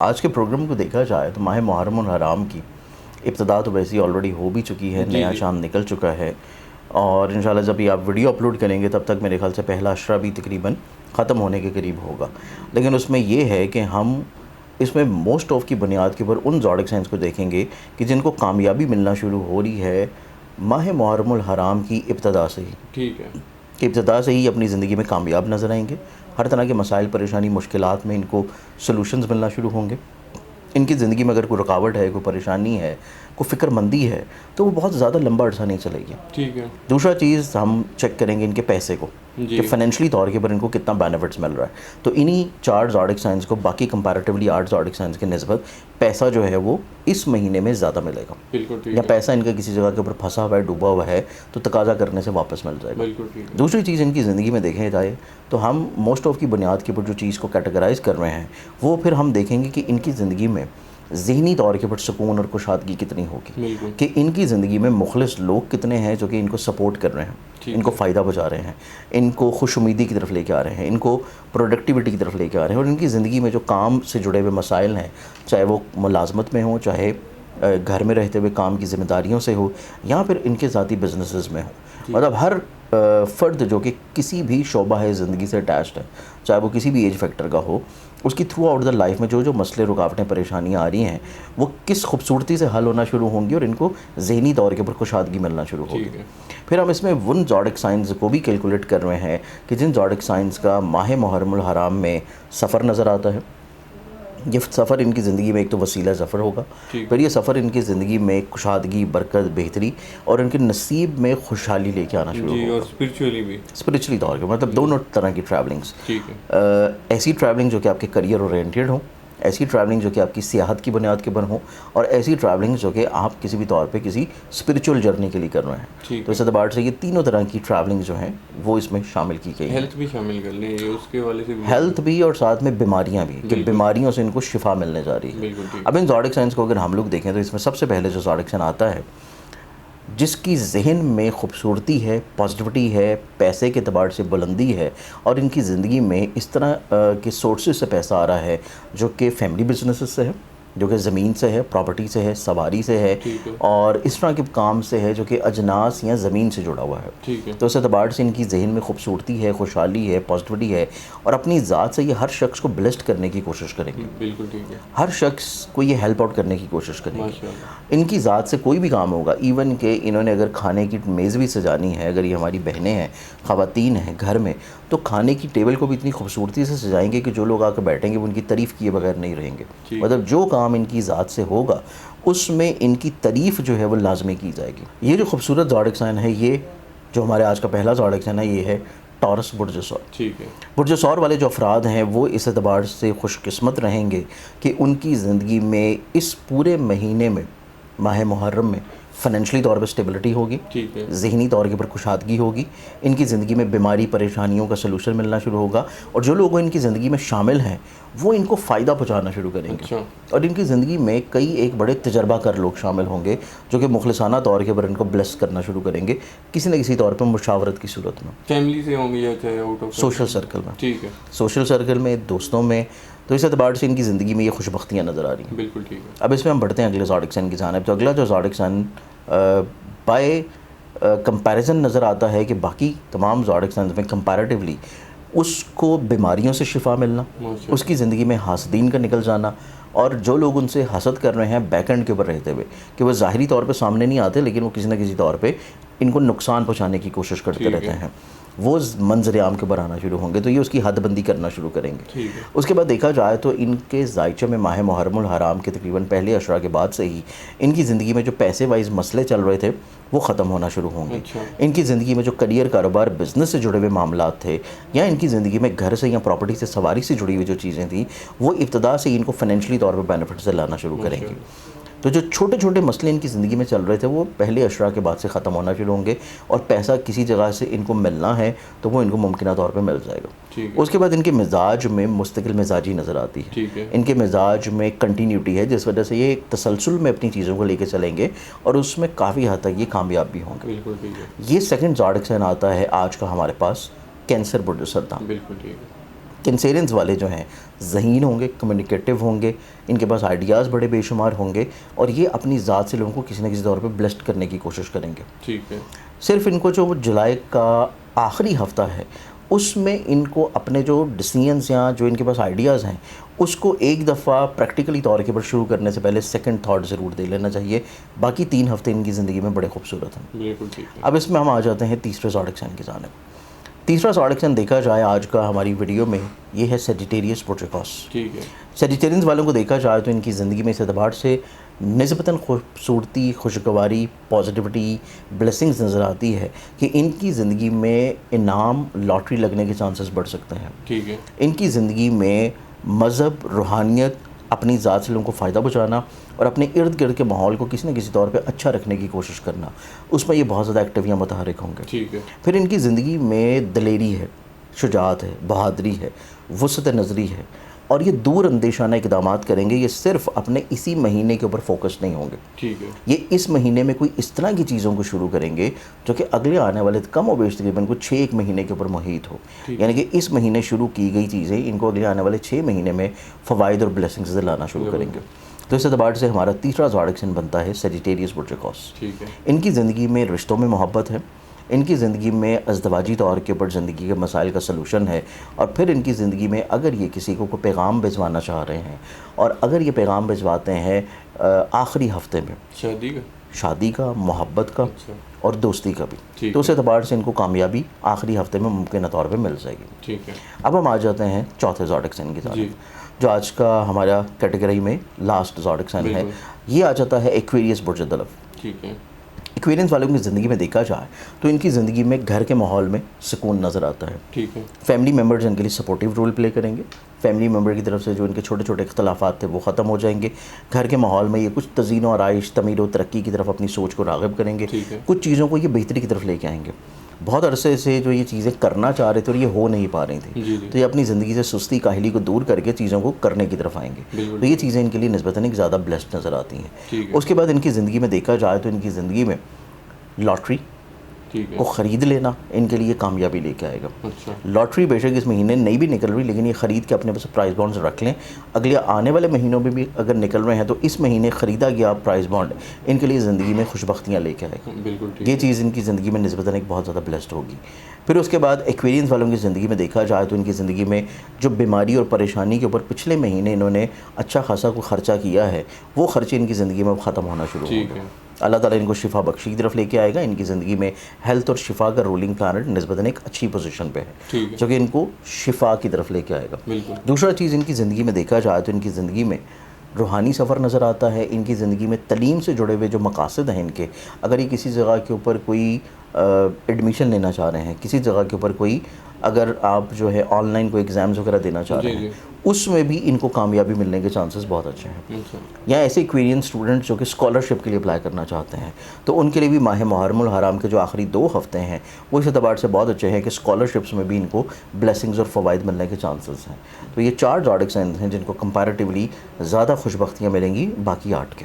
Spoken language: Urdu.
آج کے پروگرام کو دیکھا جائے تو ماہ محرم الحرام کی ابتدا تو ویسے آلریڈی ہو بھی چکی ہے، نیا چاند نکل چکا ہے، اور انشاءاللہ جب یہ آپ ویڈیو اپلوڈ کریں گے تب تک میرے خیال سے پہلا عشرہ بھی تقریباً ختم ہونے کے قریب ہوگا. لیکن اس میں یہ ہے کہ ہم اس میں موسٹ آف کی بنیاد کے اوپر ان زوڈک سائنس کو دیکھیں گے کہ جن کو کامیابی ملنا شروع ہو رہی ہے ماہ محرم الحرام کی ابتدا سے ہی. ٹھیک ہے کہ ابتدا سے ہی اپنی زندگی میں کامیاب نظر آئیں گے، ہر طرح کے مسائل پریشانی مشکلات میں ان کو سلوشنز ملنا شروع ہوں گے. ان کی زندگی میں اگر کوئی رکاوٹ ہے، کوئی پریشانی ہے، کوئی فکر مندی ہے تو وہ بہت زیادہ لمبا عرصہ نہیں چلے گی. ٹھیک ہے. دوسرا چیز ہم چیک کریں گے ان کے پیسے کو کہ فائنینشلی طور کے اوپر ان کو کتنا بینیفٹس مل رہا ہے. تو انہی 4 زوڈک سائنس کو باقی کمپیریٹیولی 8 زوڈک سائنس کے نسبت پیسہ جو ہے وہ اس مہینے میں زیادہ ملے گا. بالکل یا پیسہ ان کا کسی جگہ کے اوپر پھنسا ہوا ہے، ڈوبا ہوا ہے تو تقاضا کرنے سے واپس مل جائے گا. دوسری چیز ان کی زندگی میں دیکھیں جائے تو ہم موسٹ آف کی بنیاد کے اوپر جو چیز کو کیٹیگرائز کر رہے ہیں وہ پھر ہم دیکھیں گے کہ ان کی زندگی میں ذہنی طور کے اوپر سکون اور کشادگی کتنی ہوگی، کہ ان کی زندگی میں مخلص لوگ کتنے ہیں جو کہ ان کو سپورٹ کر رہے ہیں، ان کو فائدہ پہنچا رہے ہیں، ان کو خوش امیدی کی طرف لے کے آ رہے ہیں، ان کو پروڈکٹیوٹی کی طرف لے کے آ رہے ہیں، اور ان کی زندگی میں جو کام سے جڑے ہوئے مسائل ہیں، چاہے وہ ملازمت میں ہوں، چاہے گھر میں رہتے ہوئے کام کی ذمہ داریوں سے ہو، یا پھر ان کے ذاتی بزنسز میں ہوں. مطلب ہر فرد جو کہ کسی بھی شعبہ ہے زندگی سے اٹیچڈ ہے، چاہے وہ کسی بھی ایج فیکٹر کا ہو، اس کی تھرو آؤٹ دا لائف میں جو مسئلے رکاوٹیں پریشانیاں آ رہی ہیں وہ کس خوبصورتی سے حل ہونا شروع ہوں گی اور ان کو ذہنی طور کے اوپر کشادگی ملنا شروع ہوگی. پھر ہم اس میں ان زوڈک سائنس کو بھی کیلکولیٹ کر رہے ہیں کہ جن زوڈک سائنس کا ماہ محرم الحرام میں سفر نظر آتا ہے. یہ سفر ان کی زندگی میں ایک تو وسیلہ سفر ہوگا، پھر یہ سفر ان کی زندگی میں کشادگی، برکت، بہتری اور ان کے نصیب میں خوشحالی لے کے آنا شروع ہوگا. اور اسپرچولی طور پہ مطلب دونوں طرح کی ٹریولنگس، ایسی ٹریولنگ جو کہ آپ کے کریئر اورینٹیڈ ہوں، ایسی ٹریولنگ جو کہ آپ کی سیاحت کی بنیاد کے اوپر ہوں، اور ایسی ٹریولنگ جو کہ آپ کسی بھی طور پہ کسی اسپرچول جرنی کے لیے کر رہے ہیں. تو اس اعتبار سے یہ تینوں طرح کی ٹریولنگ جو ہیں وہ اس میں شامل کی گئی ہیں. ہیلتھ بھی شامل کر لیں اس کے والے سے، ہیلتھ بھی اور ساتھ میں بیماریاں بھی، کہ بیماریوں سے ان کو شفا ملنے جا رہی ہے. اب ان زوڈک سائنس کو اگر ہم لوگ دیکھیں تو اس میں سب سے پہلے جو زوڈک سائن آتا ہے جس کی ذہن میں خوبصورتی ہے، پازیٹیوٹی ہے، پیسے کے اعتبار سے بلندی ہے، اور ان کی زندگی میں اس طرح کے سورسز سے پیسہ آ رہا ہے جو کہ فیملی بزنسز سے ہے، جو کہ زمین سے ہے، پراپرٹی سے ہے، سواری سے ہے، اور اس طرح کے کام سے ہے جو کہ اجناس یا زمین سے جڑا ہوا ہے. تو اس اعتبار سے ان کی ذہن میں خوبصورتی ہے، خوشحالی ہے، پازیٹیوٹی ہے، اور اپنی ذات سے یہ ہر شخص کو بلیسڈ کرنے کی کوشش کریں گے. ہر شخص کو یہ ہیلپ آؤٹ کرنے کی کوشش کریں گے. ان کی ذات سے کوئی بھی کام ہوگا، ایون کہ انہوں نے اگر کھانے کی میز بھی سجانی ہے، اگر یہ ہماری بہنیں ہیں، خواتین ہیں گھر میں، تو کھانے کی ٹیبل کو بھی اتنی خوبصورتی سے سجائیں گے کہ جو لوگ آ کے بیٹھیں گے وہ ان کی تعریف کیے بغیر نہیں رہیں گے. مطلب جو کام ان کی ذات سے ہوگا اس میں ان کی تعریف جو ہے وہ لازمی کی جائے گی. یہ جو خوبصورت زوڈک سائن ہے، یہ جو ہمارے آج کا پہلا زوڈک سائن ہے، یہ ہے ٹورس برج ثور. برج ثور والے جو افراد ہیں وہ اس اعتبار سے خوش قسمت رہیں گے کہ ان کی زندگی میں اس پورے مہینے میں، ماہ محرم میں، فائنینشلی طور پہ اسٹیبلٹی ہوگی، ذہنی طور کے اوپر کشادگی ہوگی، ان کی زندگی میں بیماری پریشانیوں کا سلوشن ملنا شروع ہوگا، اور جو لوگ ان کی زندگی میں شامل ہیں وہ ان کو فائدہ پہنچانا شروع کریں گے. اور ان کی زندگی میں کئی ایک بڑے تجربہ کار لوگ شامل ہوں گے جو کہ مخلصانہ طور کے اوپر ان کو بلیس کرنا شروع کریں گے کسی نہ کسی طور پہ مشاورت کی صورت میں، فیملی سے ہوں گے یا چاہے آؤٹ آف سوشل سرکل میں، سوشل سرکل میں، دوستوں میں. تو اس اعتبار سے ان کی زندگی میں یہ خوش بختیاں نظر آ رہی ہیں. بالکل ٹھیک ہے. اب اس میں ہم بڑھتے ہیں اگلے زوڈک سائن کی جانب. تو اگلا جو زوڈک سائن بائی کمپیریزن نظر آتا ہے کہ باقی تمام زوڈک سائنز میں کمپیریٹیولی اس کو بیماریوں سے شفا ملنا، اس کی زندگی میں حاسدین کا نکل جانا، اور جو لوگ ان سے حسد کر رہے ہیں بیک اینڈ کے اوپر رہتے ہوئے، کہ وہ ظاہری طور پہ سامنے نہیں آتے لیکن وہ کسی نہ کسی طور پہ ان کو نقصان پہنچانے کی کوشش کرتے رہتے ہیں، وہ منظر عام کے اوپر آنا شروع ہوں گے. تو یہ اس کی حد بندی کرنا شروع کریں گے. اس کے بعد دیکھا جائے تو ان کے ذائچے میں ماہ محرم الحرام کے تقریباً پہلے عشرہ کے بعد سے ہی ان کی زندگی میں جو پیسے وائز مسئلے چل رہے تھے وہ ختم ہونا شروع ہوں گے. ان کی زندگی میں جو کریئر، کاروبار، بزنس سے جڑے ہوئے معاملات تھے، یا ان کی زندگی میں گھر سے یا پراپرٹی سے، سواری سے جڑی ہوئی جو چیزیں تھیں، وہ ابتدا سے ان کو فائنینشلی طور پہ بینیفٹ سے لانا شروع کریں گے. تو جو چھوٹے چھوٹے مسئلے ان کی زندگی میں چل رہے تھے وہ پہلے عشرہ کے بعد سے ختم ہونا شروع ہوں گے، اور پیسہ کسی جگہ سے ان کو ملنا ہے تو وہ ان کو ممکنہ طور پہ مل جائے گا. اس کے بعد ان کے مزاج میں مستقل مزاجی نظر آتی ہے. ان کے مزاج میں کنٹینیوٹی ہے جس وجہ سے یہ ایک تسلسل میں اپنی چیزوں کو لے کے چلیں گے اور اس میں کافی حد تک یہ کامیاب بھی ہوں گے. یہ سیکنڈ زوڈک سائن آتا ہے آج کا ہمارے پاس کینسر برج سرطان. کینسیرینس والے جو ہیں ذہین ہوں گے, کمیونیکیٹو ہوں گے, ان کے پاس آئیڈیاز بڑے بے شمار ہوں گے, اور یہ اپنی ذات سے لوگوں کو کسی نہ کسی طور پہ بلیسڈ کرنے کی کوشش کریں گے. ٹھیک ہے. صرف ان کو جو جولائی کا آخری ہفتہ ہے اس میں ان کو اپنے جو ڈیسیژنس یا جو ان کے پاس آئیڈیاز ہیں اس کو ایک دفعہ پریکٹیکلی طور کے اوپر شروع کرنے سے پہلے سیکنڈ تھاٹ ضرور دے لینا چاہیے. باقی 3 ہفتے ان کی زندگی میں بڑے خوبصورت ہیں. بالکل ٹھیک ہے. اب اس میں ہم آ جاتے ہیں تیسرے زوڈک سائن کی جانب. تیسرا زوڈک سائن دیکھا جائے آج کا ہماری ویڈیو میں یہ ہے سیجیٹیریس پروٹیکوس. ٹھیک ہے. سیجیٹیرینس والوں کو دیکھا جائے تو ان کی زندگی میں اس اعتبار سے نسبتاً خوبصورتی, خوشگواری, پازیٹیوٹی, بلیسنگز نظر آتی ہے کہ ان کی زندگی میں انعام, لاٹری لگنے کے چانسز بڑھ سکتے ہیں. ٹھیک ہے. ان کی زندگی میں مذہب, روحانیت, اپنی ذات سے لوگوں کو فائدہ پہنچانا اور اپنے ارد گرد کے ماحول کو کسی نہ کسی طور پہ اچھا رکھنے کی کوشش کرنا, اس میں یہ بہت زیادہ ایکٹیو یا متحرک ہوں گے. ٹھیک ہے. پھر ان کی زندگی میں دلیری ہے, شجاعت ہے, بہادری ہے, وسعت نظری ہے, اور یہ دور اندیشانہ اقدامات کریں گے. یہ صرف اپنے اسی مہینے کے اوپر فوکس نہیں ہوں گے. ٹھیک ہے. یہ اس مہینے میں کوئی اس طرح کی چیزوں کو شروع کریں گے جو کہ اگلے آنے والے کم و بیش تقریباً کچھ 6 مہینے کے اوپر محیط ہو. یعنی کہ اس مہینے شروع کی گئی چیزیں ان کو اگلے آنے والے 6 مہینے میں فوائد اور بلیسنگز لانا شروع کریں گے. تو اس اعتبار سے ہمارا تیسرا زوڈک سائن بنتا ہے سیجیٹیریس پروٹیکوس. ٹھیک ہے. ان کی زندگی میں رشتوں میں محبت ہے, ان کی زندگی میں ازدواجی طور کے اوپر زندگی کے مسائل کا سلوشن ہے, اور پھر ان کی زندگی میں اگر یہ کسی کو کوئی پیغام بھجوانا چاہ رہے ہیں اور اگر یہ پیغام بھجواتے ہیں آخری ہفتے میں شادی کا, محبت کا اور دوستی کا بھی, تو اس اعتبار سے ان کو کامیابی آخری ہفتے میں ممکنہ طور پہ مل جائے گی. ٹھیک ہے. اب ہم آ جاتے ہیں چوتھے زوڈک سائن کی طرف جو آج کا ہمارا کیٹیگری میں لاسٹ زوڈک سائن ہے. یہ آ جاتا ہے ایکویریس برج الدلو. ٹھیک ہے. ایکویرینس والوں کی زندگی میں دیکھا جائے تو ان کی زندگی میں گھر کے ماحول میں سکون نظر آتا ہے. ٹھیک ہے. فیملی ممبرز ان کے لیے سپورٹیو رول پلے کریں گے. فیملی ممبر کی طرف سے جو ان کے چھوٹے چھوٹے اختلافات تھے وہ ختم ہو جائیں گے. گھر کے ماحول میں یہ کچھ تزئین و آرائش, تعمیر و ترقی کی طرف اپنی سوچ کو راغب کریں گے. کچھ چیزوں کو یہ بہتری کی طرف لے کے آئیں گے. بہت عرصے سے جو یہ چیزیں کرنا چاہ رہے تھے اور یہ ہو نہیں پا رہی تھیں, تو یہ اپنی زندگی سے سستی کاہلی کو دور کر کے چیزوں کو کرنے کی طرف آئیں گے. تو یہ چیزیں ان کے لیے نسبتاً ایک زیادہ بلیسڈ نظر آتی ہیں. اس کے بعد ان کی زندگی میں دیکھا جائے تو ان کی زندگی میں لاٹری کو خرید لینا ان کے لیے کامیابی لے کے آئے گا. لاٹری بے شک اس مہینے نہیں بھی نکل رہی, لیکن یہ خرید کے اپنے پاس پرائز بانڈز رکھ لیں. اگلے آنے والے مہینوں میں بھی اگر نکل رہے ہیں تو اس مہینے خریدا گیا پرائز بانڈ ان کے لیے زندگی میں خوش بختیاں لے کے آئے گا. یہ چیز ان کی زندگی میں نسبتاً ایک بہت زیادہ بلیسڈ ہوگی. پھر اس کے بعد ایکویرینس والوں کی زندگی میں دیکھا جائے تو ان کی زندگی میں جو بیماری اور پریشانی کے اوپر پچھلے مہینے انہوں نے اچھا خاصا کوئی خرچہ کیا ہے, وہ خرچے ان کی زندگی میں ختم ہونا شروع ہو گئے. اللہ تعالیٰ ان کو شفا بخشی کی طرف لے کے آئے گا. ان کی زندگی میں ہیلتھ اور شفا کا رولنگ پلانٹ نسبتاً ایک اچھی پوزیشن پہ ہے جو کہ ان کو شفا کی طرف لے کے آئے گا. دوسرا چیز ان کی زندگی میں دیکھا جائے تو ان کی زندگی میں روحانی سفر نظر آتا ہے. ان کی زندگی میں تعلیم سے جڑے ہوئے جو مقاصد ہیں ان کے, اگر یہ کسی جگہ کے اوپر کوئی ایڈمیشن لینا چاہ رہے ہیں, کسی جگہ کے اوپر کوئی اگر آپ جو ہے آن لائن کوئی ایگزامز وغیرہ دینا چاہ رہے ہیں, اس میں بھی ان کو کامیابی ملنے کے چانسز بہت اچھے ہیں. یا ایسے ایکویرینس اسٹوڈنٹ جو کہ اسکالرشپ کے لیے اپلائی کرنا چاہتے ہیں, تو ان کے لیے بھی ماہ محرم الحرام کے جو آخری 2 ہفتے ہیں وہ اس اعتبار سے بہت اچھے ہیں کہ اسکالرشپس میں بھی ان کو بلیسنگز اور فوائد ملنے کے چانسز ہیں. تو یہ 4 زوڈک سائنز ہیں جن کو کمپیریٹیولی زیادہ خوش بختیاں ملیں گی باقی 8 کے.